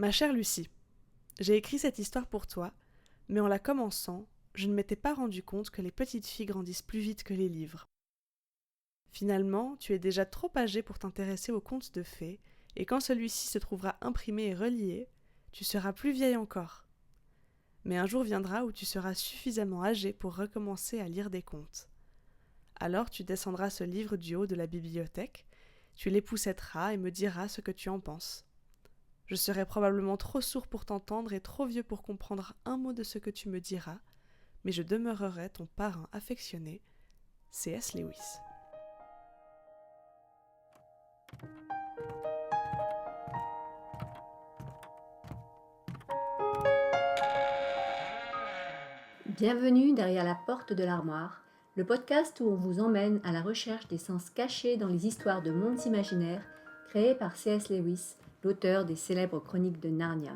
Ma chère Lucie, j'ai écrit cette histoire pour toi, mais en la commençant, je ne m'étais pas rendu compte que les petites filles grandissent plus vite que les livres. Finalement, tu es déjà trop âgée pour t'intéresser aux contes de fées, et quand celui-ci se trouvera imprimé et relié, tu seras plus vieille encore. Mais un jour viendra où tu seras suffisamment âgée pour recommencer à lire des contes. Alors tu descendras ce livre du haut de la bibliothèque, tu l'époussetteras et me diras ce que tu en penses. Je serai probablement trop sourd pour t'entendre et trop vieux pour comprendre un mot de ce que tu me diras, mais je demeurerai ton parrain affectionné, C.S. Lewis. Bienvenue derrière la porte de l'armoire, le podcast où on vous emmène à la recherche des sens cachés dans les histoires de mondes imaginaires créées par C.S. Lewis, l'auteur des célèbres chroniques de Narnia.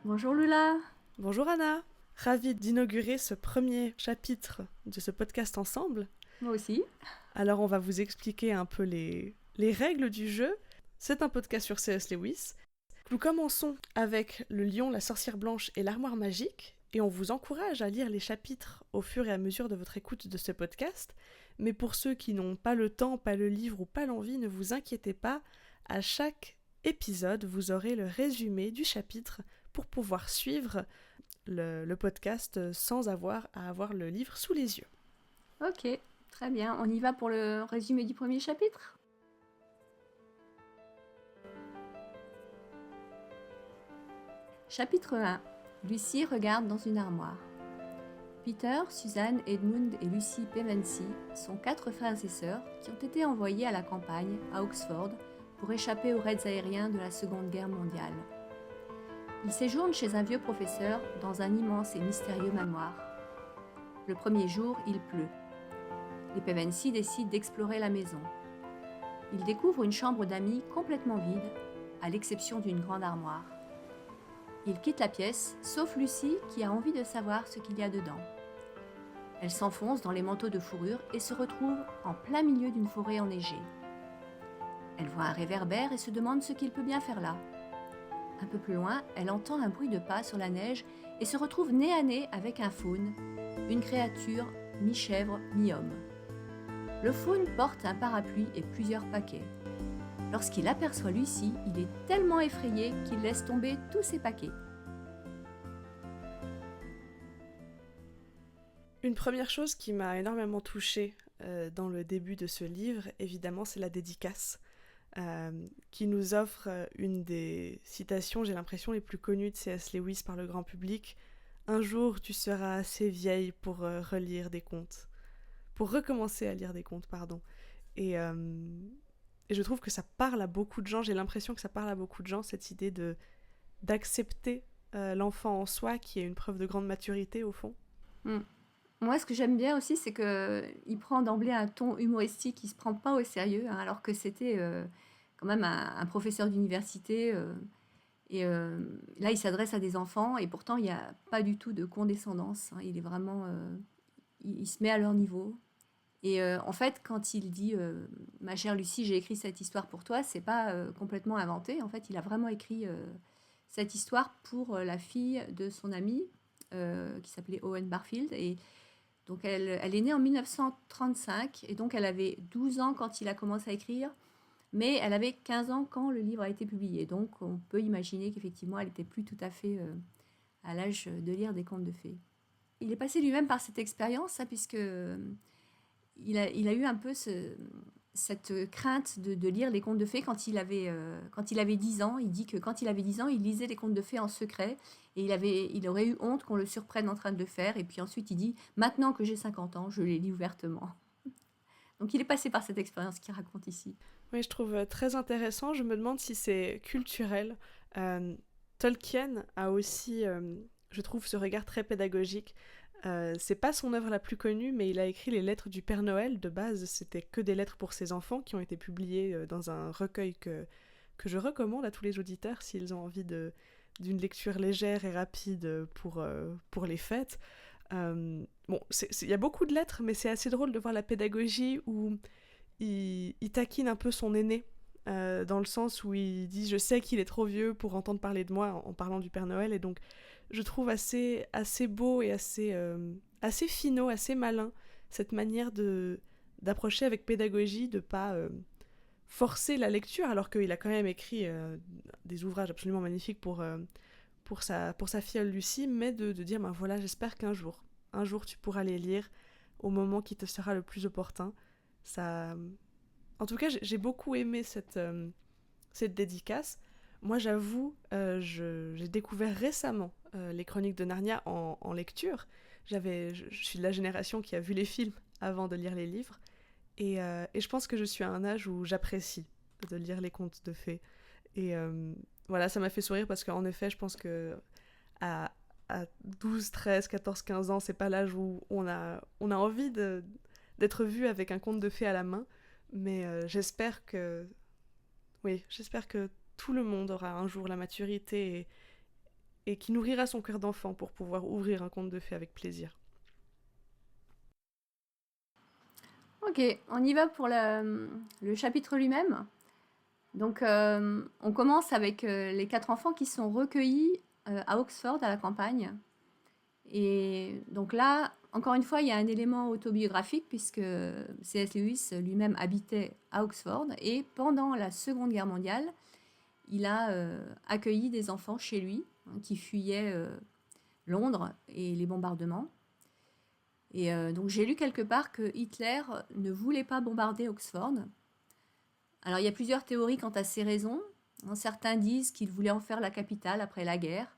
Bonjour Lula. Bonjour Anna, ravie d'inaugurer ce premier chapitre de ce podcast ensemble. Moi aussi. Alors on va vous expliquer un peu les règles du jeu. C'est un podcast sur C.S. Lewis. Nous commençons avec Le Lion, la Sorcière Blanche et l'Armoire Magique, et on vous encourage à lire les chapitres au fur et à mesure de votre écoute de ce podcast. Mais pour ceux qui n'ont pas le temps, pas le livre ou pas l'envie, ne vous inquiétez pas, à chaque épisode, vous aurez le résumé du chapitre pour pouvoir suivre le podcast sans avoir à avoir le livre sous les yeux. Ok, très bien. On y va pour le résumé du premier chapitre ? Chapitre 1. Lucie regarde dans une armoire. Peter, Suzanne, Edmund et Lucy Pevensey sont 4 frères et sœurs qui ont été envoyés à la campagne, à Oxford, pour échapper aux raids aériens de la Seconde Guerre mondiale. Ils séjournent chez un vieux professeur dans un immense et mystérieux manoir. Le premier jour, il pleut. Les Pevensey décident d'explorer la maison. Ils découvrent une chambre d'amis complètement vide, à l'exception d'une grande armoire. Ils quittent la pièce, sauf Lucie qui a envie de savoir ce qu'il y a dedans. Elle s'enfonce dans les manteaux de fourrure et se retrouve en plein milieu d'une forêt enneigée. Elle voit un réverbère et se demande ce qu'il peut bien faire là. Un peu plus loin, elle entend un bruit de pas sur la neige et se retrouve nez à nez avec un faune, une créature mi-chèvre, mi-homme. Le faune porte un parapluie et plusieurs paquets. Lorsqu'il aperçoit Lucie, il est tellement effrayé qu'il laisse tomber tous ses paquets. Une première chose qui m'a énormément touchée dans le début de ce livre, évidemment, c'est la dédicace, qui nous offre une des citations, j'ai l'impression, les plus connues de C.S. Lewis par le grand public. Un jour, tu seras assez vieille pour relire des contes. Pour recommencer à lire des contes, pardon. Et je trouve que ça parle à beaucoup de gens, j'ai l'impression que ça parle à beaucoup de gens, cette idée d'accepter l'enfant en soi, qui est une preuve de grande maturité, au fond. Moi, ce que j'aime bien aussi, c'est qu'il prend d'emblée un ton humoristique, il ne se prend pas au sérieux, alors que c'était quand même un professeur d'université. Là, il s'adresse à des enfants, et pourtant, il n'y a pas du tout de condescendance. Il est vraiment... il se met à leur niveau. Et en fait, quand il dit « Ma chère Lucie, j'ai écrit cette histoire pour toi », c'est pas complètement inventé. En fait, il a vraiment écrit cette histoire pour la fille de son ami, qui s'appelait Owen Barfield. Et donc, elle est née en 1935, et donc elle avait 12 ans quand il a commencé à écrire, mais elle avait 15 ans quand le livre a été publié. Donc, on peut imaginer qu'effectivement, elle n'était plus tout à fait à l'âge de lire des contes de fées. Il est passé lui-même par cette expérience, puisque... Il a eu un peu cette crainte de lire les contes de fées quand il avait 10 ans. Il dit que quand il avait 10 ans, il lisait les contes de fées en secret et il aurait eu honte qu'on le surprenne en train de le faire. Et puis ensuite, il dit « Maintenant que j'ai 50 ans, je les lis ouvertement ». Donc il est passé par cette expérience qu'il raconte ici. Oui, je trouve très intéressant. Je me demande si c'est culturel. Tolkien a aussi, je trouve, ce regard très pédagogique. C'est pas son œuvre la plus connue, mais il a écrit les lettres du Père Noël. De base, c'était que des lettres pour ses enfants qui ont été publiées dans un recueil que je recommande à tous les auditeurs s'ils ont envie d'une lecture légère et rapide pour les fêtes. Bon, il y a beaucoup de lettres, mais c'est assez drôle de voir la pédagogie où il taquine un peu son aîné, dans le sens où il dit je sais qu'il est trop vieux pour entendre parler de moi en parlant du Père Noël, et donc je trouve assez beau et assez finot, assez malin cette manière d'approcher avec pédagogie, de pas forcer la lecture, alors qu'il a quand même écrit des ouvrages absolument magnifiques pour sa filleule Lucie, mais de dire ben voilà, j'espère un jour tu pourras les lire au moment qui te sera le plus opportun. Ça, en tout cas, j'ai beaucoup aimé cette dédicace. Moi, j'avoue, j'ai découvert récemment les Chroniques de Narnia en lecture. Je suis de la génération qui a vu les films avant de lire les livres. Et je pense que je suis à un âge où j'apprécie de lire les contes de fées. Et voilà, ça m'a fait sourire parce qu'en effet, je pense que à, à 12, 13, 14, 15 ans, c'est pas l'âge où on a envie d'être vu avec un conte de fées à la main. Mais j'espère que tout le monde aura un jour la maturité et qui nourrira son cœur d'enfant pour pouvoir ouvrir un conte de fées avec plaisir. Ok, on y va pour le chapitre lui-même. Donc, on commence avec les 4 enfants qui sont recueillis à Oxford, à la campagne. Et donc là, encore une fois, il y a un élément autobiographique puisque C.S. Lewis lui-même habitait à Oxford et pendant la Seconde Guerre mondiale, il a accueilli des enfants chez lui qui fuyaient Londres et les bombardements. Et donc j'ai lu quelque part que Hitler ne voulait pas bombarder Oxford. Alors il y a plusieurs théories quant à ces raisons. Certains disent qu'il voulait en faire la capitale après la guerre.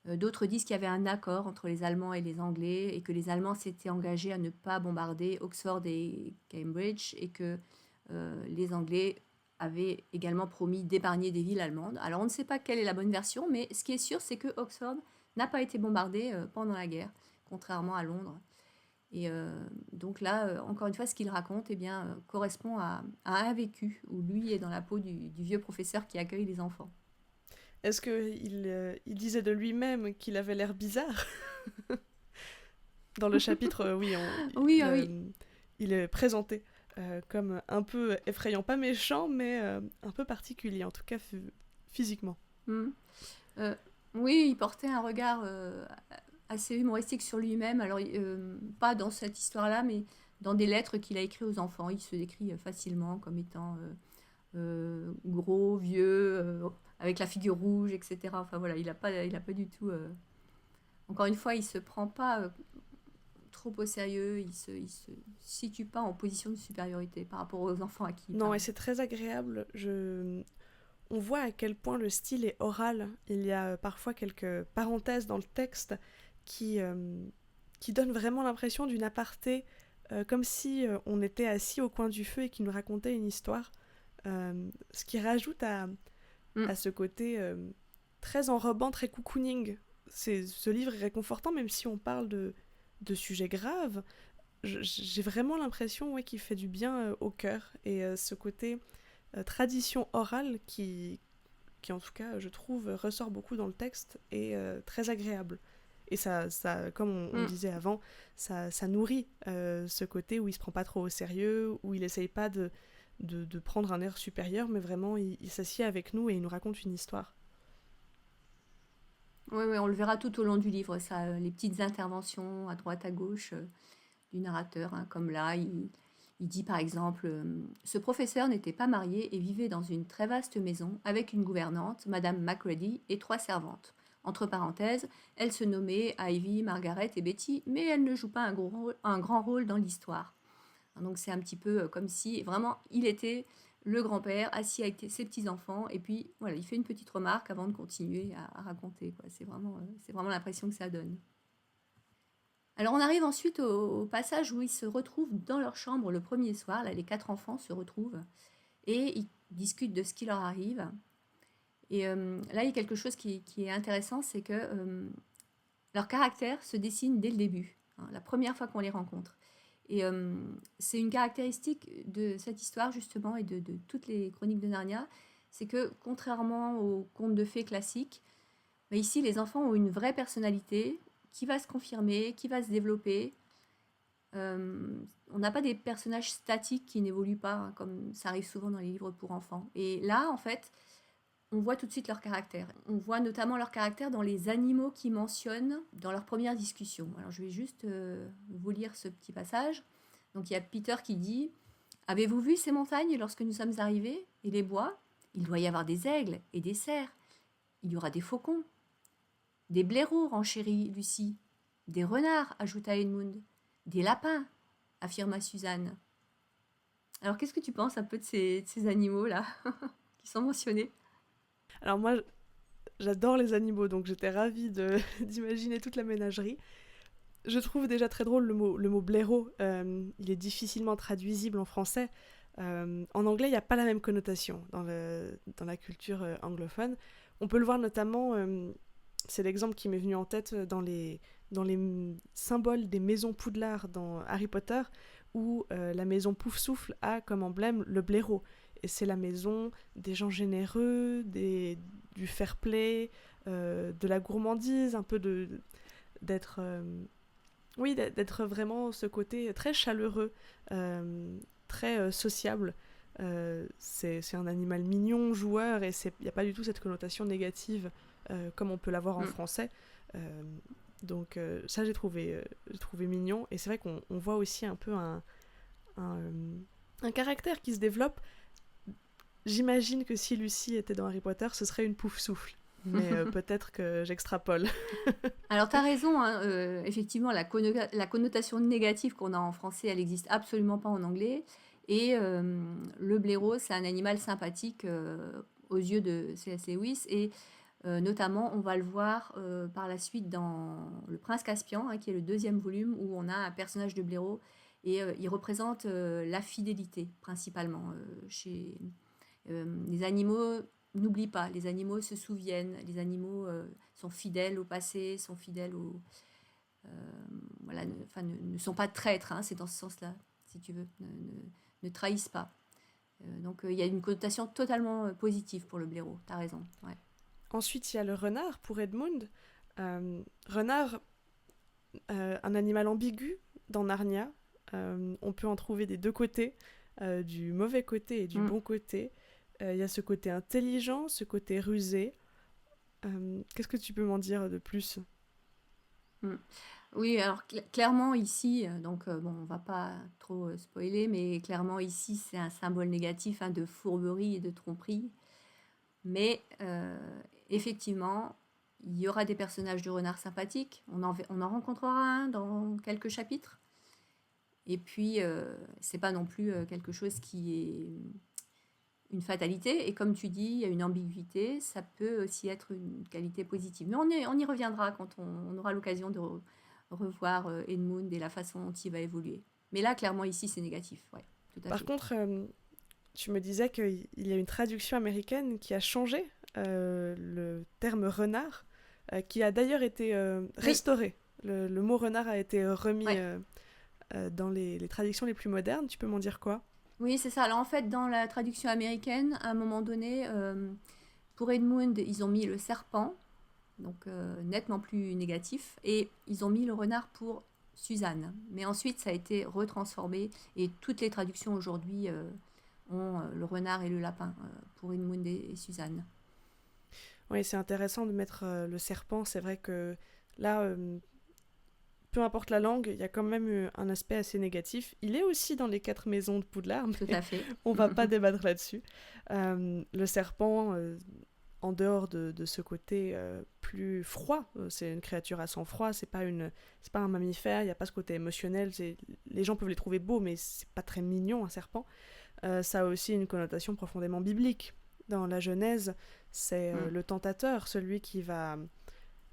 D'autres disent qu'il y avait un accord entre les Allemands et les Anglais et que les Allemands s'étaient engagés à ne pas bombarder Oxford et Cambridge et que les Anglais avaient également promis d'épargner des villes allemandes. Alors on ne sait pas quelle est la bonne version, mais ce qui est sûr, c'est que Oxford n'a pas été bombardé pendant la guerre, contrairement à Londres. Et donc là, encore une fois, ce qu'il raconte correspond à un vécu où lui est dans la peau du vieux professeur qui accueille les enfants. Est-ce qu'il disait de lui-même qu'il avait l'air bizarre? Dans le chapitre, oui, Oui, ah oui. il est présenté comme un peu effrayant, pas méchant, mais un peu particulier, en tout cas physiquement. Hmm. Euh, oui, il portait un regard assez humoristique sur lui-même. Alors, pas dans cette histoire-là, mais dans des lettres qu'il a écrites aux enfants. Il se décrit facilement comme étant gros, vieux, avec la figure rouge, etc. Enfin voilà, il a pas du tout. Encore une fois, il se prend pas trop au sérieux. Il se situe pas en position de supériorité par rapport aux enfants à qui il Non, et parle. c'est très agréable. On voit à quel point le style est oral. Il y a parfois quelques parenthèses dans le texte qui, euh, qui donnent vraiment l'impression d'une aparté, comme si on était assis au coin du feu et qu'il nous racontait une histoire. Ce qui rajoute Hmm. à ce côté très enrobant, très cocooning. Ce livre est réconfortant, même si on parle de sujets graves. J'ai vraiment l'impression qu'il fait du bien au cœur. Et ce côté tradition orale qui, en tout cas, je trouve, ressort beaucoup dans le texte est très agréable. Et comme on Hmm. disait avant, ça nourrit ce côté où il se prend pas trop au sérieux, où il essaye pas de prendre un air supérieur, mais vraiment il s'assied avec nous et il nous raconte une histoire. Oui, oui, on le verra tout au long du livre, ça, les petites interventions à droite, à gauche du narrateur, hein, comme là, il dit par exemple, ce professeur n'était pas marié et vivait dans une très vaste maison avec une gouvernante, Madame Macready, et 3 servantes. Entre parenthèses, elles se nommaient Ivy, Margaret et Betty, mais elles ne jouent pas un grand rôle dans l'histoire. Donc c'est un petit peu comme si vraiment il était le grand-père assis avec ses petits-enfants et puis voilà, il fait une petite remarque avant de continuer à raconter, quoi. C'est vraiment l'impression que ça donne. Alors on arrive ensuite au passage où ils se retrouvent dans leur chambre le premier soir. Là, les 4 enfants se retrouvent et ils discutent de ce qui leur arrive. Et là, il y a quelque chose qui est intéressant, c'est que leur caractère se dessine dès le début, hein, la première fois qu'on les rencontre. Et c'est une caractéristique de cette histoire, justement, et de toutes les chroniques de Narnia, c'est que, contrairement aux contes de fées classiques, bah, ici, les enfants ont une vraie personnalité qui va se confirmer, qui va se développer. On n'a pas des personnages statiques qui n'évoluent pas, hein, comme ça arrive souvent dans les livres pour enfants. Et là, en fait, on voit tout de suite leur caractère. On voit notamment leur caractère dans les animaux qu'ils mentionnent dans leur première discussion. Alors, je vais juste vous lire ce petit passage. Donc, il y a Peter qui dit « Avez-vous vu ces montagnes lorsque nous sommes arrivés? Et les bois? Il doit y avoir des aigles et des cerfs. Il y aura des faucons. Des blaireaux, renchérit Lucie. Des renards, ajouta Edmund. Des lapins, affirma Suzanne. » Alors, qu'est-ce que tu penses un peu de ces animaux-là qui sont mentionnés? Alors moi, j'adore les animaux, donc j'étais ravie d'imaginer toute la ménagerie. Je trouve déjà très drôle le mot blaireau. Il est difficilement traduisible en français. En anglais, il n'y a pas la même connotation dans la culture anglophone. On peut le voir notamment, c'est l'exemple qui m'est venu en tête dans les symboles des maisons Poudlard dans Harry Potter, où la maison Poufsouffle a comme emblème le blaireau. Et c'est la maison des gens généreux, du fair play, de la gourmandise, un peu d'être... oui, d'être vraiment ce côté très chaleureux, très sociable. C'est un animal mignon, joueur, et il n'y a pas du tout cette connotation négative comme on peut l'avoir en français. Donc ça, j'ai trouvé mignon. Et c'est vrai qu'on voit aussi un peu un caractère qui se développe. J'imagine que si Lucie était dans Harry Potter, ce serait une Poufsouffle. Mais peut-être que j'extrapole. Alors, tu as raison, hein, effectivement, la connotation négative qu'on a en français, elle n'existe absolument pas en anglais. Et le blaireau, c'est un animal sympathique aux yeux de C.S. Lewis. Et notamment, on va le voir par la suite dans Le Prince Caspian, hein, qui est le 2e volume, où on a un personnage de blaireau. Et il représente la fidélité, principalement. Les animaux n'oublient pas, les animaux se souviennent, les animaux sont fidèles au passé, sont fidèles au... voilà, ne sont pas traîtres, hein, c'est dans ce sens-là, si tu veux, ne trahissent pas. Donc il y a une connotation totalement positive pour le blaireau, t'as raison. Ouais. Ensuite, il y a le renard pour Edmund. Renard, un animal ambigu dans Narnia. On peut en trouver des deux côtés, du mauvais côté et du bon côté. Il y a ce côté intelligent, ce côté rusé. Qu'est-ce que tu peux m'en dire de plus? Oui, alors clairement ici, donc bon, on va pas trop spoiler, mais clairement ici c'est un symbole négatif, hein, de fourberie et de tromperie. Mais effectivement, il y aura des personnages de renards sympathiques. On en rencontrera un dans quelques chapitres. Et puis, c'est pas non plus quelque chose qui est une fatalité. Et comme tu dis, il y a une ambiguïté. Ça peut aussi être une qualité positive. Mais on y reviendra quand on aura l'occasion de revoir Edmund et la façon dont il va évoluer. Mais là, clairement, ici, c'est négatif. Ouais, tout à fait. Par contre, tu me disais qu'il y a une traduction américaine qui a changé le terme renard, qui a d'ailleurs été restauré. Oui. Le mot renard a été remis dans les traductions les plus modernes. Tu peux m'en dire quoi? Oui, c'est ça. Alors en fait, dans la traduction américaine, à un moment donné, pour Edmund, ils ont mis le serpent, donc nettement plus négatif, et ils ont mis le renard pour Suzanne. Mais ensuite, ça a été retransformé, et toutes les traductions aujourd'hui ont le renard et le lapin pour Edmund et Suzanne. Oui, c'est intéressant de mettre le serpent. C'est vrai que là, peu importe la langue, il y a quand même un aspect assez négatif. Il est aussi dans les 4 maisons de Poudlard, mais tout à fait. On va pas débattre là-dessus. Le serpent, en dehors de ce côté plus froid, c'est une créature à sang froid, c'est pas un mammifère, il n'y a pas ce côté émotionnel. Les gens peuvent les trouver beaux, mais c'est pas très mignon, un serpent. Ça a aussi une connotation profondément biblique. Dans la Genèse, c'est le tentateur, celui qui va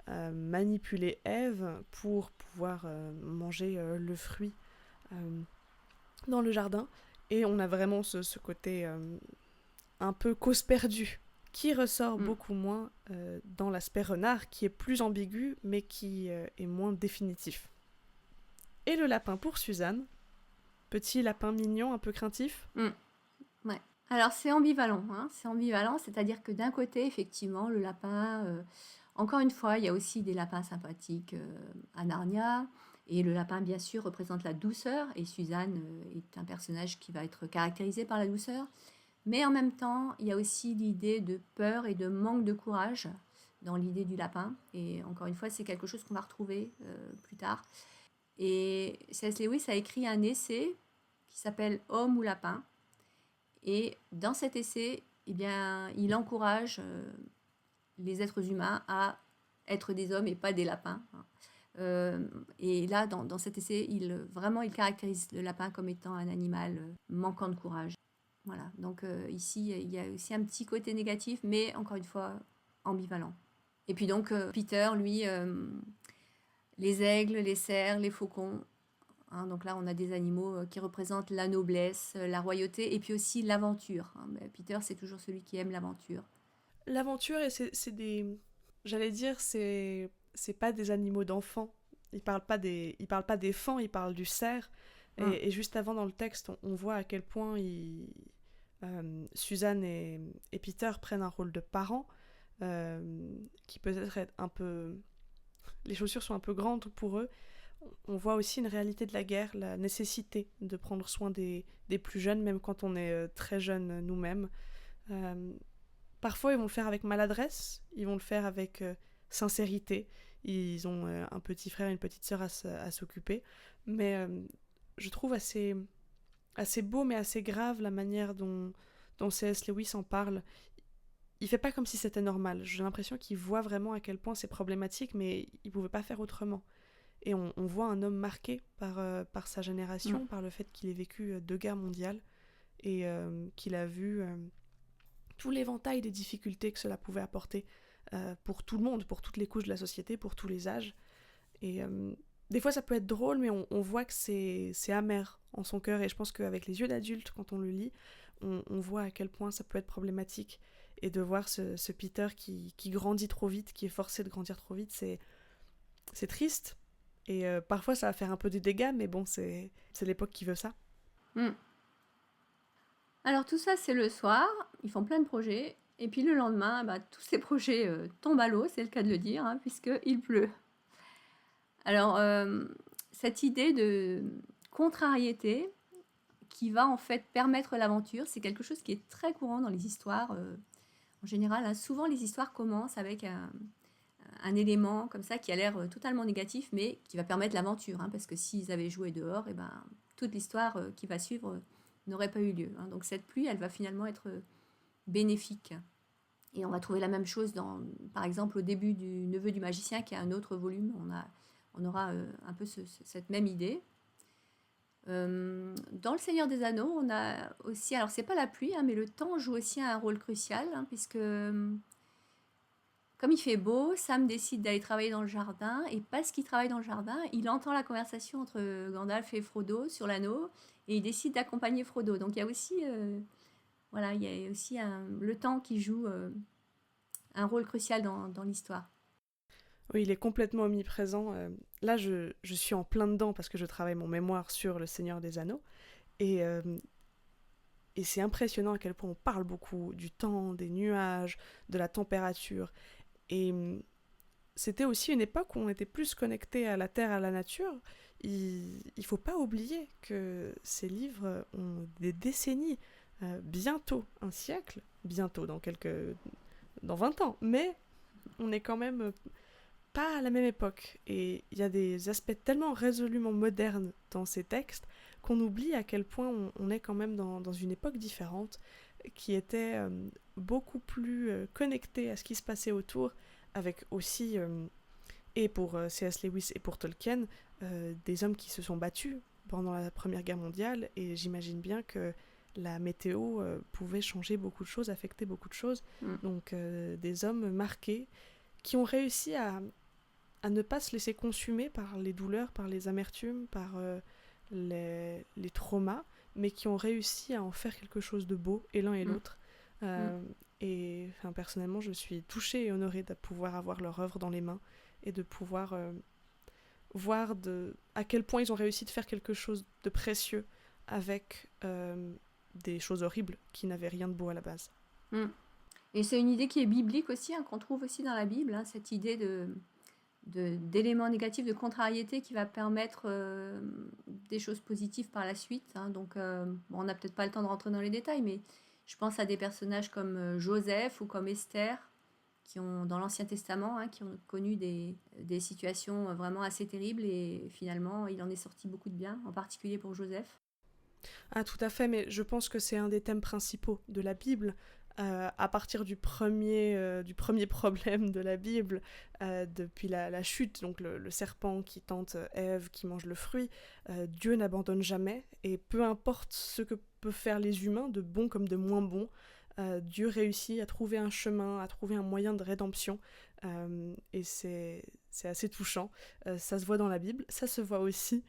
manipuler Ève pour pouvoir manger le fruit dans le jardin. Et on a vraiment ce côté un peu cause perdue qui ressort beaucoup moins dans l'aspect renard, qui est plus ambigu, mais qui est moins définitif. Et le lapin pour Suzanne, petit lapin mignon, un peu craintif. Ouais. Alors c'est ambivalent, hein, c'est ambivalent, c'est-à-dire que d'un côté, effectivement, le lapin, Encore une fois, il y a aussi des lapins sympathiques à Narnia. Et le lapin, bien sûr, représente la douceur. Et Suzanne est un personnage qui va être caractérisé par la douceur. Mais en même temps, il y a aussi l'idée de peur et de manque de courage dans l'idée du lapin. Et encore une fois, c'est quelque chose qu'on va retrouver plus tard. Et C.S. Lewis a écrit un essai qui s'appelle Homme ou lapin. Et dans cet essai, eh bien, il encourage les êtres humains à être des hommes et pas des lapins. Et là, dans cet essai, il caractérise le lapin comme étant un animal manquant de courage. Voilà, donc ici, il y a aussi un petit côté négatif, mais encore une fois, ambivalent. Et puis donc, Peter, lui, les aigles, les cerfs, les faucons, hein, donc là, on a des animaux qui représentent la noblesse, la royauté, et puis aussi l'aventure. Hein. Mais Peter, c'est toujours celui qui aime l'aventure. L'aventure, et c'est des... J'allais dire, c'est pas des animaux d'enfants. Il parle pas des fans, il parle du cerf. Et juste avant, dans le texte, on voit à quel point Suzanne et Peter prennent un rôle de parents qui peut-être être un peu... Les chaussures sont un peu grandes pour eux. On voit aussi une réalité de la guerre, la nécessité de prendre soin des plus jeunes, même quand on est très jeune nous-mêmes. Parfois, ils vont le faire avec maladresse, ils vont le faire avec sincérité. Ils ont un petit frère et une petite sœur à s'occuper. Mais je trouve assez beau, mais assez grave la manière dont C.S. Lewis en parle. Il fait pas comme si c'était normal. J'ai l'impression qu'il voit vraiment à quel point c'est problématique, mais il pouvait pas faire autrement. Et on voit un homme marqué par sa génération, par le fait qu'il ait vécu 2 guerres mondiales et qu'il a vu tout l'éventail des difficultés que cela pouvait apporter pour tout le monde, pour toutes les couches de la société, pour tous les âges. Et des fois ça peut être drôle, mais on voit que c'est amer en son cœur, et je pense qu'avec les yeux d'adulte, quand on le lit, on voit à quel point ça peut être problématique. Et de voir ce Peter qui grandit trop vite, qui est forcé de grandir trop vite, c'est triste. Et parfois ça va faire un peu des dégâts, mais bon, c'est l'époque qui veut ça. Alors tout ça, c'est le soir, ils font plein de projets, et puis le lendemain, tous ces projets tombent à l'eau, c'est le cas de le dire, hein, puisqu'il pleut. Alors, cette idée de contrariété qui va en fait permettre l'aventure, c'est quelque chose qui est très courant dans les histoires. En général, hein, souvent les histoires commencent avec un élément comme ça qui a l'air totalement négatif, mais qui va permettre l'aventure, hein, parce que s'ils avaient joué dehors, toute l'histoire qui va suivre n'aurait pas eu lieu. Hein. Donc cette pluie, elle va finalement être bénéfique. Et on va trouver la même chose par exemple, au début du Neveu du magicien, qui est un autre volume. On aura un peu cette même idée. Dans Le Seigneur des Anneaux, on a aussi, alors c'est pas la pluie, hein, mais le temps joue aussi un rôle crucial, hein, puisque comme il fait beau, Sam décide d'aller travailler dans le jardin, et parce qu'il travaille dans le jardin, il entend la conversation entre Gandalf et Frodo sur l'anneau, et il décide d'accompagner Frodo. Donc il y a aussi, il y a aussi le temps qui joue un rôle crucial dans l'histoire. Oui, il est complètement omniprésent. Là, je suis en plein dedans parce que je travaille mon mémoire sur Le Seigneur des Anneaux. Et c'est impressionnant à quel point on parle beaucoup du temps, des nuages, de la température. Et c'était aussi une époque où on était plus connecté à la terre, à la nature. Il faut pas oublier que ces livres ont des décennies, bientôt un siècle, bientôt dans 20 ans, mais on est quand même pas à la même époque. Et il y a des aspects tellement résolument modernes dans ces textes qu'on oublie à quel point on est quand même dans une époque différente, qui était beaucoup plus connectée à ce qui se passait autour, avec aussi, et pour C.S. Lewis et pour Tolkien, des hommes qui se sont battus pendant la Première Guerre mondiale, et j'imagine bien que la météo pouvait changer beaucoup de choses, affecter beaucoup de choses. Donc des hommes marqués qui ont réussi à ne pas se laisser consumer par les douleurs, par les amertumes, par les traumas, mais qui ont réussi à en faire quelque chose de beau, et l'un et l'autre. Et personnellement, je suis touchée et honorée de pouvoir avoir leur œuvre dans les mains et de pouvoir voir à quel point ils ont réussi de faire quelque chose de précieux avec des choses horribles qui n'avaient rien de beau à la base. Et c'est une idée qui est biblique aussi, hein, qu'on trouve aussi dans la Bible, hein, cette idée d'éléments négatifs, de contrariété qui va permettre des choses positives par la suite, hein. Donc, bon, on n'a peut-être pas le temps de rentrer dans les détails, mais je pense à des personnages comme Joseph ou comme Esther, qui ont, dans l'Ancien Testament, hein, qui ont connu des situations vraiment assez terribles, et finalement, il en est sorti beaucoup de bien, en particulier pour Joseph. Ah, tout à fait, mais je pense que c'est un des thèmes principaux de la Bible. À partir du premier problème de la Bible, depuis la chute, donc le serpent qui tente Ève, qui mange le fruit, Dieu n'abandonne jamais, et peu importe ce que peuvent faire les humains, de bons comme de moins bons, Dieu réussit à trouver un chemin, à trouver un moyen de rédemption, et c'est assez touchant. Ça se voit dans la Bible, ça se voit aussi,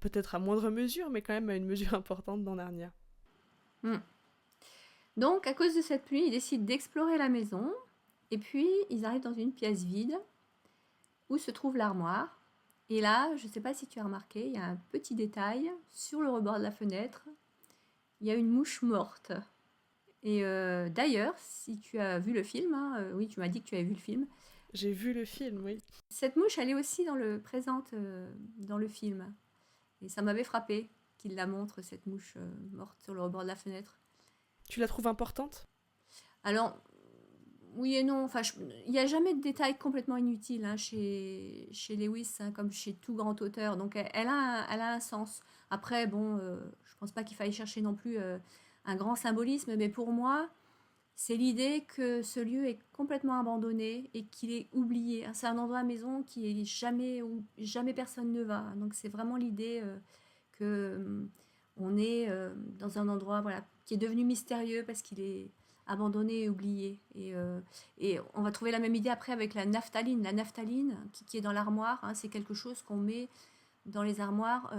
peut-être à moindre mesure, mais quand même à une mesure importante dans Narnia. Hmm. Donc, à cause de cette pluie, ils décident d'explorer la maison, et puis ils arrivent dans une pièce vide, où se trouve l'armoire. Et là, je ne sais pas si tu as remarqué, il y a un petit détail, sur le rebord de la fenêtre, il y a une mouche morte. Et d'ailleurs, si tu as vu le film, hein, oui, tu m'as dit que tu avais vu le film, J'ai vu le film, oui. cette mouche, elle est aussi présente dans le film. Et ça m'avait frappé qu'il la montre, cette mouche morte sur le rebord de la fenêtre. Tu la trouves importante? Alors, oui et non, enfin, il n'y a jamais de détails complètement inutiles, hein, chez Lewis, hein, comme chez tout grand auteur. Donc, elle a un sens. Après, bon, je pense pas qu'il faille chercher non plus un grand symbolisme, mais pour moi, c'est l'idée que ce lieu est complètement abandonné et qu'il est oublié. C'est un endroit à maison qui est jamais où jamais personne ne va. Donc, c'est vraiment l'idée que on est dans un endroit, voilà, qui est devenu mystérieux parce qu'il est abandonné et oublié. Et on va trouver la même idée après avec la naphtaline. La naphtaline qui est dans l'armoire, hein, c'est quelque chose qu'on met dans les armoires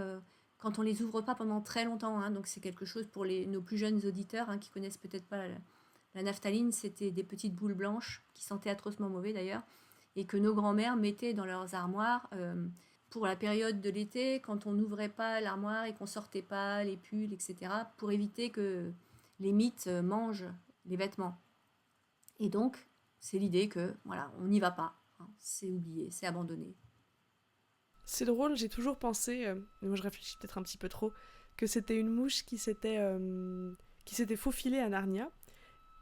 quand on les ouvre pas pendant très longtemps, hein. Donc c'est quelque chose pour nos plus jeunes auditeurs, hein, qui connaissent peut-être pas la naphtaline. C'était des petites boules blanches qui sentaient atrocement mauvais d'ailleurs, et que nos grands-mères mettaient dans leurs armoires pour la période de l'été, quand on n'ouvrait pas l'armoire et qu'on sortait pas les pulls, etc., pour éviter que les mites mangent les vêtements. Et donc, c'est l'idée que, voilà, on n'y va pas, hein, c'est oublié, c'est abandonné. C'est drôle, j'ai toujours pensé, mais moi je réfléchis peut-être un petit peu trop, que c'était une mouche qui s'était faufilée à Narnia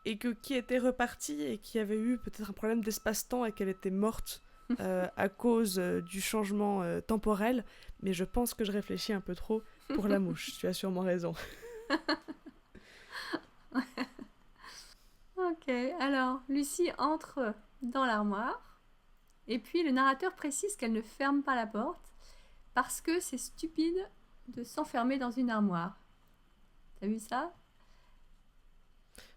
et qui était repartie et qui avait eu peut-être un problème d'espace-temps et qu'elle était morte à cause du changement temporel. Mais je pense que je réfléchis un peu trop pour la mouche. Tu as sûrement raison. Ok, alors Lucie entre dans l'armoire, et puis le narrateur précise qu'elle ne ferme pas la porte parce que c'est stupide de s'enfermer dans une armoire. T'as vu ça?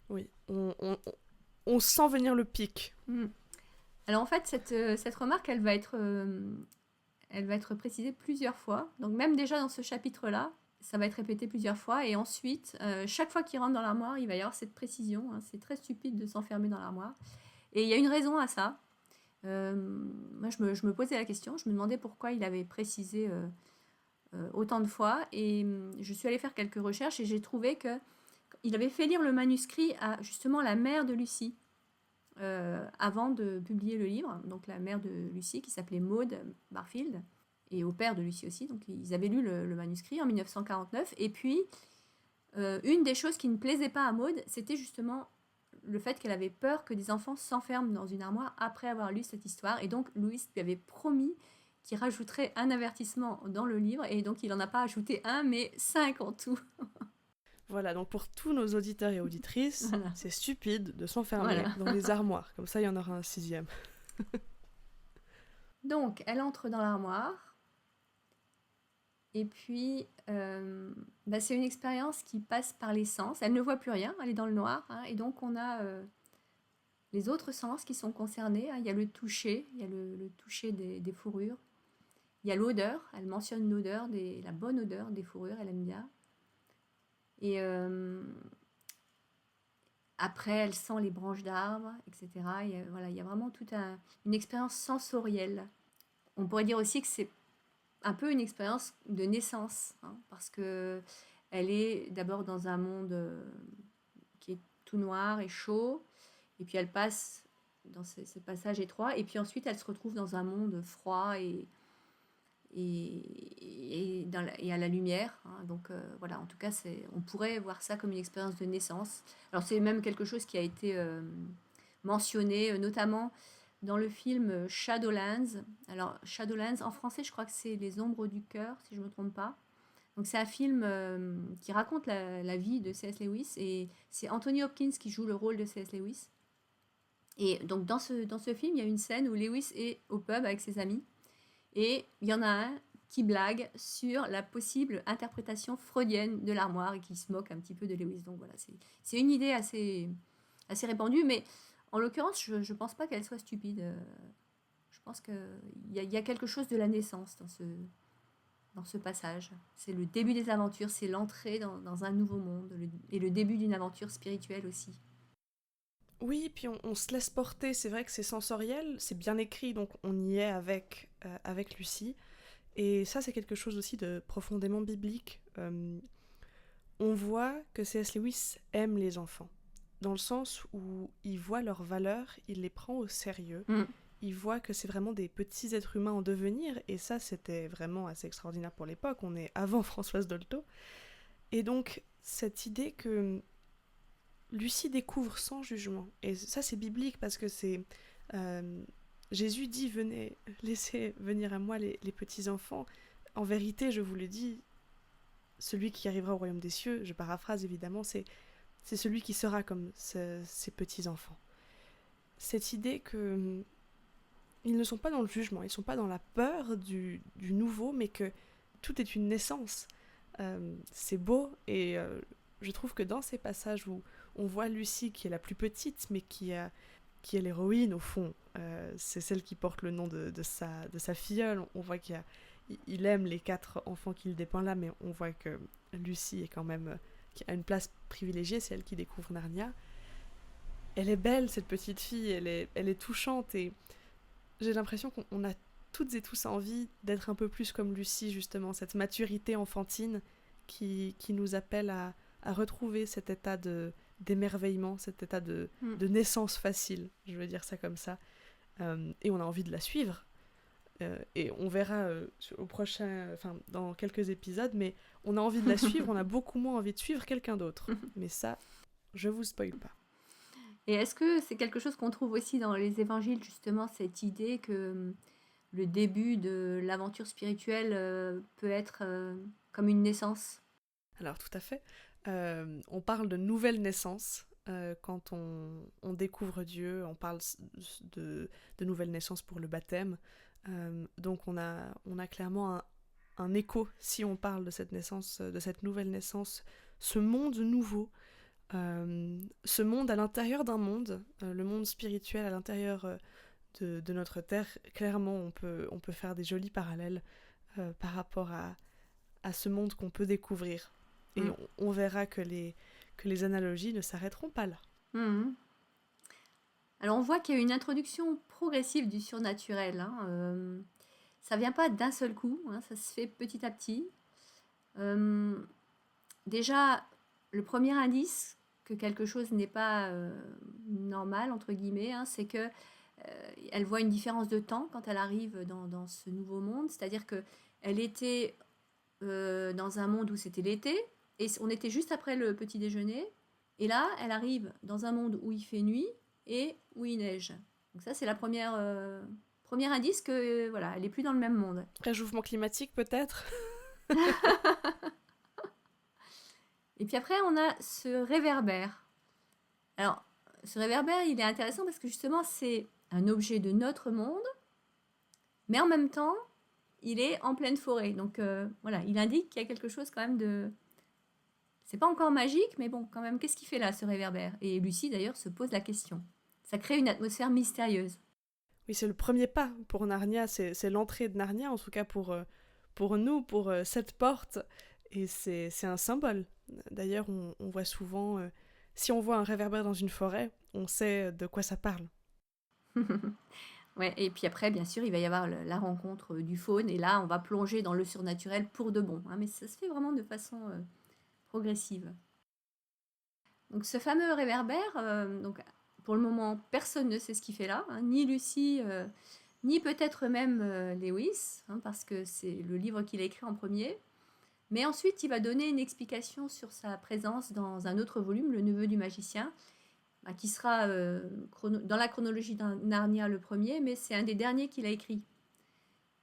Oui, on sent venir le pic. Hmm. Alors en fait, cette remarque, elle va être précisée plusieurs fois. Donc même déjà dans ce chapitre-là, ça va être répété plusieurs fois. Et ensuite, chaque fois qu'il rentre dans l'armoire, il va y avoir cette précision, hein. C'est très stupide de s'enfermer dans l'armoire. Et il y a une raison à ça. Moi, je me posais la question, je me demandais pourquoi il avait précisé autant de fois. Et je suis allée faire quelques recherches et j'ai trouvé que il avait fait lire le manuscrit à justement la mère de Lucie. Avant de publier le livre, donc la mère de Lucie qui s'appelait Maud Barfield, et au père de Lucie aussi, donc ils avaient lu le manuscrit en 1949, et puis une des choses qui ne plaisait pas à Maud, c'était justement le fait qu'elle avait peur que des enfants s'enferment dans une armoire après avoir lu cette histoire, et donc Louis lui avait promis qu'il rajouterait un avertissement dans le livre, et donc il n'en a pas ajouté un, mais 5 en tout. Voilà, donc pour tous nos auditeurs et auditrices, Voilà. c'est stupide de s'enfermer Voilà. dans les armoires. Comme ça, il y en aura un sixième. Donc elle entre dans l'armoire, et puis c'est une expérience qui passe par les sens. Elle ne voit plus rien, elle est dans le noir, hein, et donc on a les autres sens qui sont concernés, hein. Il y a le toucher, il y a le toucher des fourrures. Il y a l'odeur, elle mentionne l'odeur, la bonne odeur des fourrures, elle aime bien. Et après, elle sent les branches d'arbres, etc. Et, voilà, il y a vraiment toute une expérience sensorielle. On pourrait dire aussi que c'est un peu une expérience de naissance, hein, parce que elle est d'abord dans un monde qui est tout noir et chaud, Et puis elle passe dans ces passages étroits, et puis ensuite elle se retrouve dans un monde froid et à la lumière, hein. Donc voilà, en tout cas, on pourrait voir ça comme une expérience de naissance. Alors c'est même quelque chose qui a été mentionné, notamment dans le film Shadowlands. Alors Shadowlands, en français, je crois que c'est Les Ombres du cœur, si je ne me trompe pas. Donc c'est un film qui raconte la vie de C.S. Lewis, et c'est Anthony Hopkins qui joue le rôle de C.S. Lewis. Et donc dans ce film, il y a une scène où Lewis est au pub avec ses amis, et il y en a un qui blague sur la possible interprétation freudienne de l'armoire et qui se moque un petit peu de Lewis. Donc voilà, c'est une idée assez répandue, mais en l'occurrence, je ne pense pas qu'elle soit stupide. Je pense qu'il y a quelque chose de la naissance dans ce passage. C'est le début des aventures, c'est l'entrée dans un nouveau monde, et le début d'une aventure spirituelle aussi. Oui, puis on se laisse porter, c'est vrai que c'est sensoriel, c'est bien écrit, donc on y est avec Lucie. Et ça, c'est quelque chose aussi de profondément biblique. On voit que C.S. Lewis aime les enfants, dans le sens où il voit leurs valeurs, il les prend au sérieux, il voit que c'est vraiment des petits êtres humains en devenir, et ça, c'était vraiment assez extraordinaire pour l'époque, on est avant Françoise Dolto. Et donc, cette idée que Lucie découvre sans jugement. Et ça, c'est biblique parce que c'est... Jésus dit, venez, laissez venir à moi les petits-enfants. En vérité, je vous le dis, celui qui arrivera au royaume des cieux, je paraphrase évidemment, c'est celui qui sera comme ces petits-enfants. Cette idée que ils ne sont pas dans le jugement, ils ne sont pas dans la peur du nouveau, mais que tout est une naissance. C'est beau, et je trouve que dans ces passages où on voit Lucie qui est la plus petite, mais qui est l'héroïne au fond, c'est celle qui porte le nom de sa filleule. On voit qu'il aime les 4 enfants qu'il dépeint là, mais on voit que Lucie est quand même qui a une place privilégiée, c'est elle qui découvre Narnia. Elle est belle, cette petite fille, elle est touchante, et j'ai l'impression qu'on a toutes et tous envie d'être un peu plus comme Lucie, justement, cette maturité enfantine qui nous appelle à retrouver cet état d'émerveillement, cet état de naissance facile, je veux dire ça comme ça. Et on a envie de la suivre. Et on verra dans quelques épisodes, mais on a envie de la suivre, on a beaucoup moins envie de suivre quelqu'un d'autre. Mais ça, je vous spoil pas. Et est-ce que c'est quelque chose qu'on trouve aussi dans les évangiles, justement, cette idée que le début de l'aventure spirituelle peut être comme une naissance? Alors tout à fait. On parle de nouvelle naissance quand on découvre Dieu, on parle de nouvelle naissance pour le baptême. Donc on a clairement un écho si on parle de cette naissance, de cette nouvelle naissance, ce monde nouveau, ce monde à l'intérieur d'un monde, le monde spirituel à l'intérieur de notre terre. Clairement, on peut faire des jolis parallèles par rapport à ce monde qu'on peut découvrir. Et on verra que les analogies ne s'arrêteront pas là. Alors on voit qu'il y a une introduction progressive du surnaturel, hein. Ça vient pas d'un seul coup, hein, ça se fait petit à petit. Déjà, le premier indice que quelque chose n'est pas normal, entre guillemets, hein, c'est que elle voit une différence de temps quand elle arrive dans ce nouveau monde. C'est-à-dire qu'elle était dans un monde où c'était l'été, et on était juste après le petit déjeuner, et là, elle arrive dans un monde où il fait nuit et où il neige. Donc ça, c'est la premier indice que voilà, elle est plus dans le même monde. Réchauffement climatique, peut-être. Et puis après, on a ce réverbère. Alors, ce réverbère, il est intéressant parce que justement, c'est un objet de notre monde, mais en même temps, il est en pleine forêt. Donc voilà, il indique qu'il y a quelque chose quand même de... C'est pas encore magique, mais bon, quand même, qu'est-ce qu'il fait là, ce réverbère? Et Lucie, d'ailleurs, se pose la question. Ça crée une atmosphère mystérieuse. Oui, c'est le premier pas pour Narnia, c'est l'entrée de Narnia, en tout cas pour nous, pour cette porte, et c'est un symbole. D'ailleurs, on voit souvent, si on voit un réverbère dans une forêt, on sait de quoi ça parle. Ouais, et puis après, bien sûr, il va y avoir la rencontre du faune, et là, on va plonger dans le surnaturel pour de bon, hein, mais ça se fait vraiment de façon progressive. Donc ce fameux réverbère, donc, pour le moment, personne ne sait ce qu'il fait là, hein, ni Lucy, ni peut-être même Lewis, hein, parce que c'est le livre qu'il a écrit en premier. Mais ensuite, il va donner une explication sur sa présence dans un autre volume, Le Neveu du Magicien, qui sera dans la chronologie d'un Narnia le premier, mais c'est un des derniers qu'il a écrit.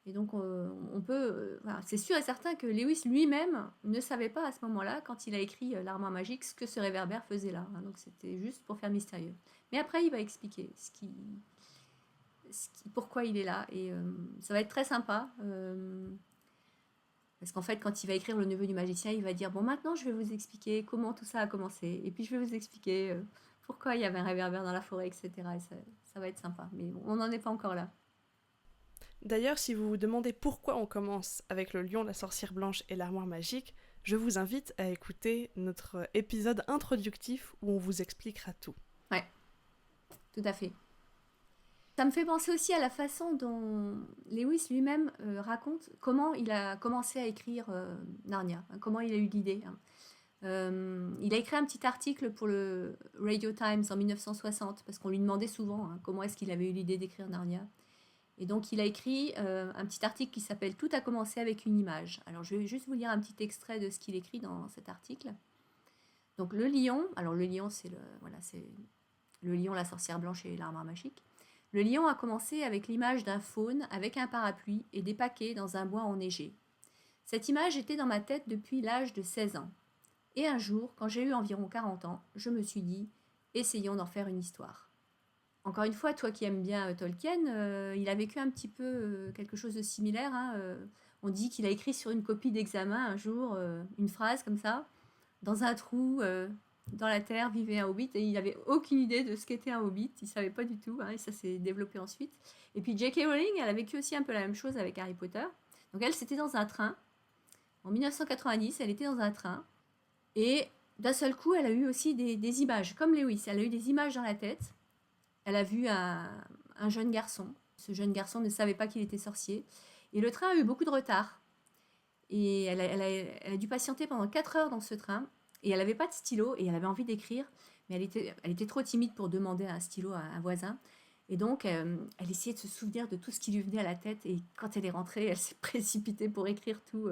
Et donc, on peut. Voilà, c'est sûr et certain que Lewis lui-même ne savait pas à ce moment-là, quand il a écrit L'Armoire magique, ce que ce réverbère faisait là, hein. Donc, c'était juste pour faire mystérieux. Mais après, il va expliquer pourquoi il est là. Et ça va être très sympa. Parce qu'en fait, quand il va écrire Le Neveu du Magicien, il va dire bon, maintenant, je vais vous expliquer comment tout ça a commencé. Et puis, je vais vous expliquer pourquoi il y avait un réverbère dans la forêt, etc. Et ça va être sympa. Mais bon, on n'en est pas encore là. D'ailleurs, si vous vous demandez pourquoi on commence avec le lion, la sorcière blanche et l'armoire magique, je vous invite à écouter notre épisode introductif où on vous expliquera tout. Ouais, tout à fait. Ça me fait penser aussi à la façon dont Lewis lui-même raconte comment il a commencé à écrire Narnia, hein, comment il a eu l'idée, hein. Il a écrit un petit article pour le Radio Times en 1960, parce qu'on lui demandait souvent hein, comment est-ce qu'il avait eu l'idée d'écrire Narnia. Et donc il a écrit un petit article qui s'appelle Tout a commencé avec une image. Alors je vais juste vous lire un petit extrait de ce qu'il écrit dans cet article. Donc le lion, alors le lion c'est le lion, la sorcière blanche et l'armoire magique. Le lion a commencé avec l'image d'un faune avec un parapluie et des paquets dans un bois enneigé. Cette image était dans ma tête depuis l'âge de 16 ans. Et un jour, quand j'ai eu environ 40 ans, je me suis dit, essayons d'en faire une histoire. Encore une fois, toi qui aimes bien Tolkien, il a vécu un petit peu quelque chose de similaire, hein. On dit qu'il a écrit sur une copie d'examen un jour une phrase comme ça, dans un trou dans la terre vivait un hobbit, et il n'avait aucune idée de ce qu'était un hobbit, il ne savait pas du tout, hein, et ça s'est développé ensuite. Et puis J.K. Rowling, elle a vécu aussi un peu la même chose avec Harry Potter. Donc elle, c'était dans un train. En 1990, elle était dans un train, et d'un seul coup, elle a eu aussi des images, comme Lewis, elle a eu des images dans la tête. Elle a vu un jeune garçon. Ce jeune garçon ne savait pas qu'il était sorcier. Et le train a eu beaucoup de retard. Et elle a dû patienter pendant 4 heures dans ce train. Et elle n'avait pas de stylo et elle avait envie d'écrire. Mais elle était trop timide pour demander un stylo à un voisin. Et donc, elle essayait de se souvenir de tout ce qui lui venait à la tête. Et quand elle est rentrée, elle s'est précipitée pour écrire tout.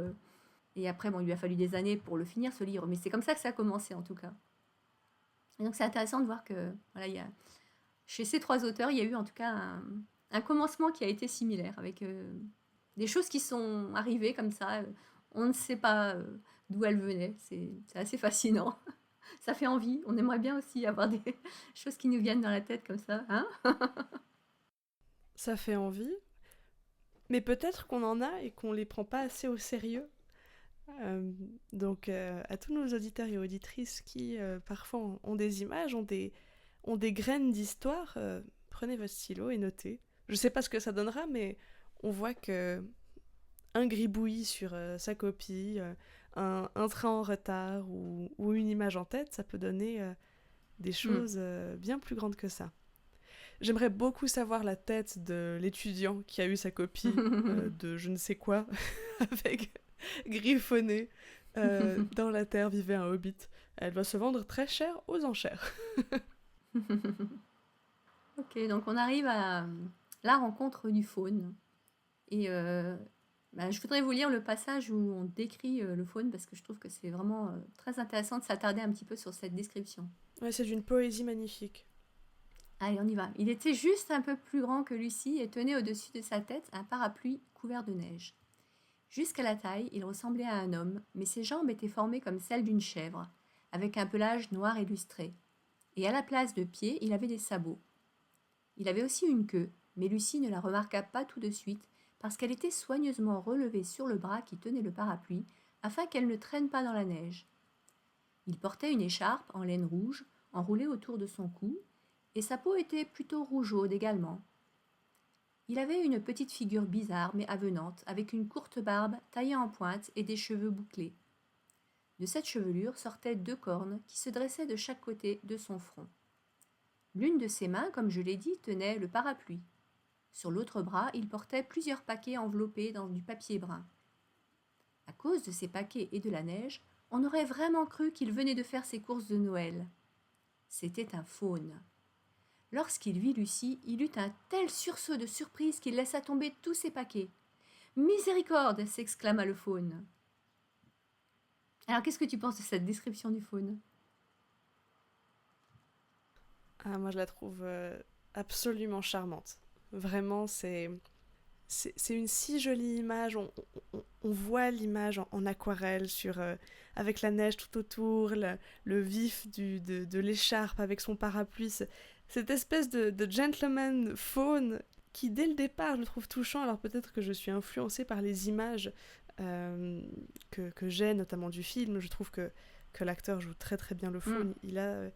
Et après, bon, il lui a fallu des années pour le finir, ce livre. Mais c'est comme ça que ça a commencé, en tout cas. Et donc, c'est intéressant de voir que voilà, chez ces 3 auteurs, il y a eu en tout cas un commencement qui a été similaire, avec des choses qui sont arrivées comme ça. On ne sait pas d'où elles venaient. C'est assez fascinant. Ça fait envie. On aimerait bien aussi avoir des choses qui nous viennent dans la tête comme ça, hein. Ça fait envie, mais peut-être qu'on en a et qu'on les prend pas assez au sérieux. Donc à tous nos auditeurs et auditrices qui parfois ont des images, ont des graines d'histoire, prenez votre stylo et notez. Je sais pas ce que ça donnera, mais on voit que un gribouillis sur sa copie, un train en retard ou une image en tête, ça peut donner des choses bien plus grandes que ça. J'aimerais beaucoup savoir la tête de l'étudiant qui a eu sa copie de je ne sais quoi avec griffonné dans la terre vivait un hobbit. Elle doit se vendre très cher aux enchères. Ok, donc on arrive à la rencontre du faune. Et je voudrais vous lire le passage où on décrit le faune, parce que je trouve que c'est vraiment très intéressant de s'attarder un petit peu sur cette description. Ouais, c'est d'une poésie magnifique. Allez, on y va. Il était juste un peu plus grand que Lucie et tenait au-dessus de sa tête un parapluie couvert de neige. Jusqu'à la taille, il ressemblait à un homme, mais ses jambes étaient formées comme celles d'une chèvre, avec un pelage noir et lustré. Et à la place de pieds, il avait des sabots. Il avait aussi une queue, mais Lucie ne la remarqua pas tout de suite, parce qu'elle était soigneusement relevée sur le bras qui tenait le parapluie, afin qu'elle ne traîne pas dans la neige. Il portait une écharpe en laine rouge, enroulée autour de son cou, et sa peau était plutôt rougeaude également. Il avait une petite figure bizarre mais avenante, avec une courte barbe taillée en pointe et des cheveux bouclés. De cette chevelure sortaient 2 cornes qui se dressaient de chaque côté de son front. L'une de ses mains, comme je l'ai dit, tenait le parapluie. Sur l'autre bras, il portait plusieurs paquets enveloppés dans du papier brun. À cause de ces paquets et de la neige, on aurait vraiment cru qu'il venait de faire ses courses de Noël. C'était un faune. Lorsqu'il vit Lucie, il eut un tel sursaut de surprise qu'il laissa tomber tous ses paquets. Miséricorde s'exclama le faune. Alors, qu'est-ce que tu penses de cette description du faune? Ah, moi, je la trouve absolument charmante. Vraiment, c'est une si jolie image. On voit l'image en aquarelle avec la neige tout autour, le vif de l'écharpe avec son parapluie. Cette espèce de gentleman faune qui, dès le départ, je le trouve touchant. Alors peut-être que je suis influencée par les images euh, que j'ai, notamment du film. Je trouve que l'acteur joue très très bien le Mm. faune. Il a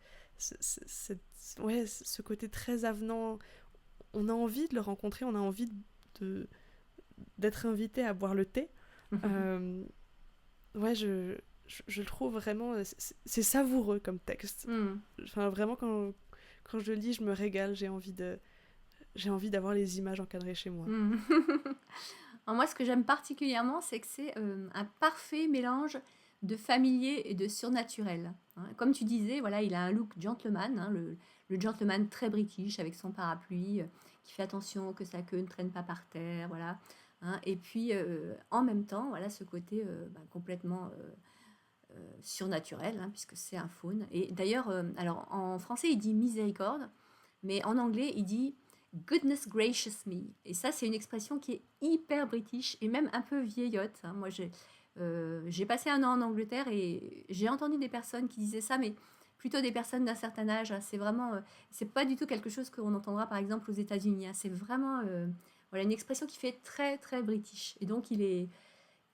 ouais, ce côté très avenant. On a envie de le rencontrer, on a envie de, d'être invité à boire le thé. Euh, ouais, je le trouve vraiment. C'est savoureux comme texte. Mm. Enfin, vraiment, quand je le lis, je me régale. J'ai envie d'avoir les images encadrées chez moi. Mm. Alors moi, ce que j'aime particulièrement, c'est que c'est un parfait mélange de familier et de surnaturel, hein. Comme tu disais, voilà, il a un look gentleman, hein, le gentleman très british avec son parapluie, qui fait attention que sa queue ne traîne pas par terre, voilà, hein. Et puis en même temps, voilà, ce côté complètement surnaturel, hein, puisque c'est un faune. Et d'ailleurs, alors en français, il dit miséricorde, mais en anglais, il dit goodness gracious me. Et ça, c'est une expression qui est hyper british et même un peu vieillotte, hein. Moi, j'ai passé un an en Angleterre et j'ai entendu des personnes qui disaient ça, mais plutôt des personnes d'un certain âge, hein. C'est vraiment, c'est pas du tout quelque chose qu'on entendra par exemple aux États-Unis, hein. C'est vraiment voilà, une expression qui fait très très british. Et donc,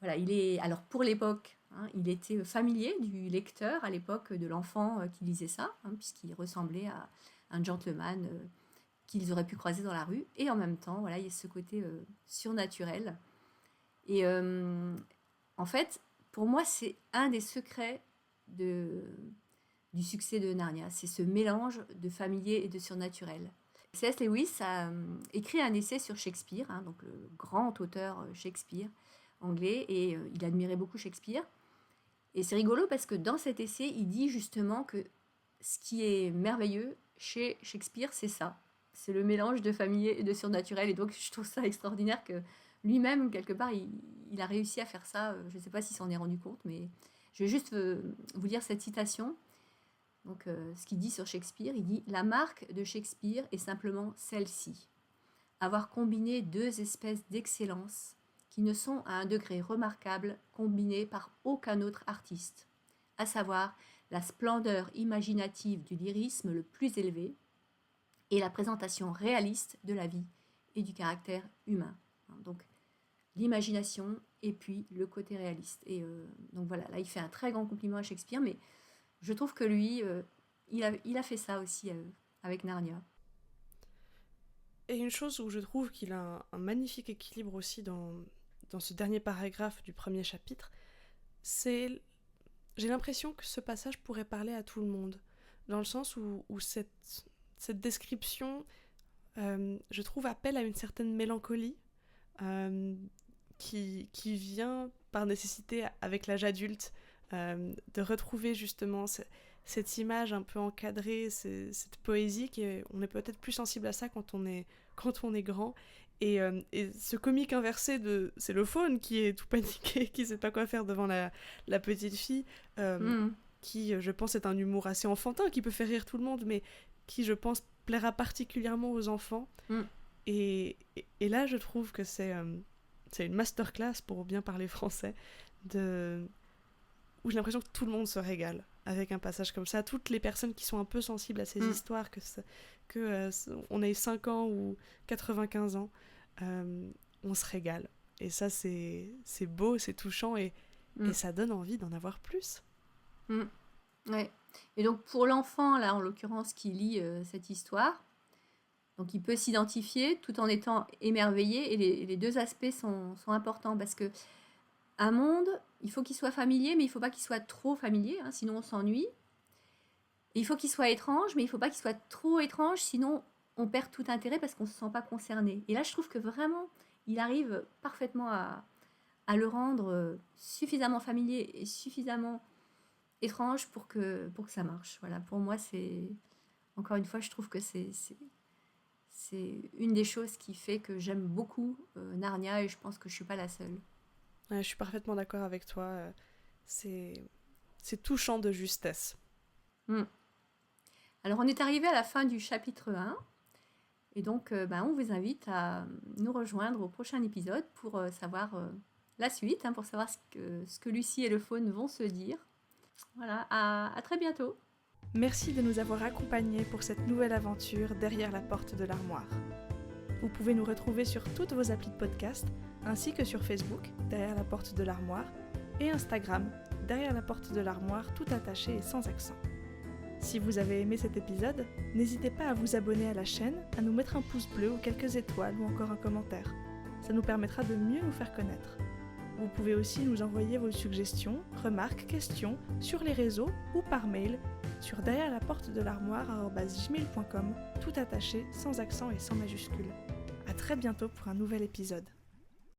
voilà, alors pour l'époque, hein, il était familier du lecteur à l'époque, de l'enfant qui lisait ça, hein, puisqu'il ressemblait à un gentleman qu'ils auraient pu croiser dans la rue. Et en même temps, voilà, il y a ce côté surnaturel. Et en fait, pour moi, c'est un des secrets de, du succès de Narnia. C'est ce mélange de familier et de surnaturel. C.S. Lewis a écrit un essai sur Shakespeare, hein, donc le grand auteur Shakespeare anglais, et il admirait beaucoup Shakespeare. Et c'est rigolo parce que dans cet essai, il dit justement que ce qui est merveilleux chez Shakespeare, c'est ça. C'est le mélange de familier et de surnaturel. Et donc, je trouve ça extraordinaire que lui-même, quelque part, il a réussi à faire ça. Je ne sais pas s'il s'en est rendu compte, mais je vais juste vous lire cette citation. Donc, ce qu'il dit sur Shakespeare, il dit: la marque de Shakespeare est simplement celle-ci, avoir combiné deux espèces d'excellence qui ne sont à un degré remarquable combinées par aucun autre artiste, à savoir la splendeur imaginative du lyrisme le plus élevé et la présentation réaliste de la vie et du caractère humain. Donc l'imagination et puis le côté réaliste. Et donc voilà, là il fait un très grand compliment à Shakespeare, mais je trouve que lui, il a fait ça aussi avec Narnia. Et une chose où je trouve qu'il a un magnifique équilibre aussi dans ce dernier paragraphe du premier chapitre, c'est. J'ai l'impression que ce passage pourrait parler à tout le monde, dans le sens où cette description, je trouve, appelle à une certaine mélancolie euh, qui vient par nécessité avec l'âge adulte, de retrouver justement cette image un peu encadrée, cette poésie, on est peut-être plus sensible à ça quand on est grand. Et ce comique inversé c'est le faune qui est tout paniqué, qui sait pas quoi faire devant la petite fille, euh, Mm, qui, je pense, est un humour assez enfantin, qui peut faire rire tout le monde, mais qui, je pense, plaira particulièrement aux enfants. mm, Et là, je trouve que c'est une masterclass, pour bien parler français, où j'ai l'impression que tout le monde se régale avec un passage comme ça. Toutes les personnes qui sont un peu sensibles à ces mm, histoires, on ait 5 ans ou 95 ans, on se régale. Et ça, c'est beau, c'est touchant, et mm, ça donne envie d'en avoir plus. mm. Ouais. Et donc pour l'enfant, là en l'occurrence, qui lit cette histoire, donc il peut s'identifier tout en étant émerveillé, et les deux aspects sont importants parce que un monde, il faut qu'il soit familier, mais il ne faut pas qu'il soit trop familier, hein, sinon on s'ennuie. Et il faut qu'il soit étrange, mais il ne faut pas qu'il soit trop étrange, sinon on perd tout intérêt parce qu'on ne se sent pas concerné. Et là, je trouve que vraiment, il arrive parfaitement à le rendre suffisamment familier et suffisamment étrange pour que ça marche. Voilà, pour moi, c'est encore une fois, je trouve que c'est une des choses qui fait que j'aime beaucoup Narnia et je pense que je suis pas la seule. Ouais, je suis parfaitement d'accord avec toi. C'est touchant de justesse. Mm. Alors, on est arrivé à la fin du chapitre 1. Et donc, on vous invite à nous rejoindre au prochain épisode pour savoir la suite, pour savoir ce que Lucie et le faune vont se dire. Voilà, à très bientôt. Merci de nous avoir accompagnés pour cette nouvelle aventure derrière la porte de l'armoire. Vous pouvez nous retrouver sur toutes vos applis de podcast, ainsi que sur Facebook, derrière la porte de l'armoire, et Instagram, derrière la porte de l'armoire, tout attaché et sans accent. Si vous avez aimé cet épisode, n'hésitez pas à vous abonner à la chaîne, à nous mettre un pouce bleu ou quelques étoiles ou encore un commentaire. Ça nous permettra de mieux nous faire connaître. Vous pouvez aussi nous envoyer vos suggestions, remarques, questions sur les réseaux ou par mail sur derrière la porte de l'armoire@gmail.com, tout attaché, sans accent et sans majuscule. À très bientôt pour un nouvel épisode.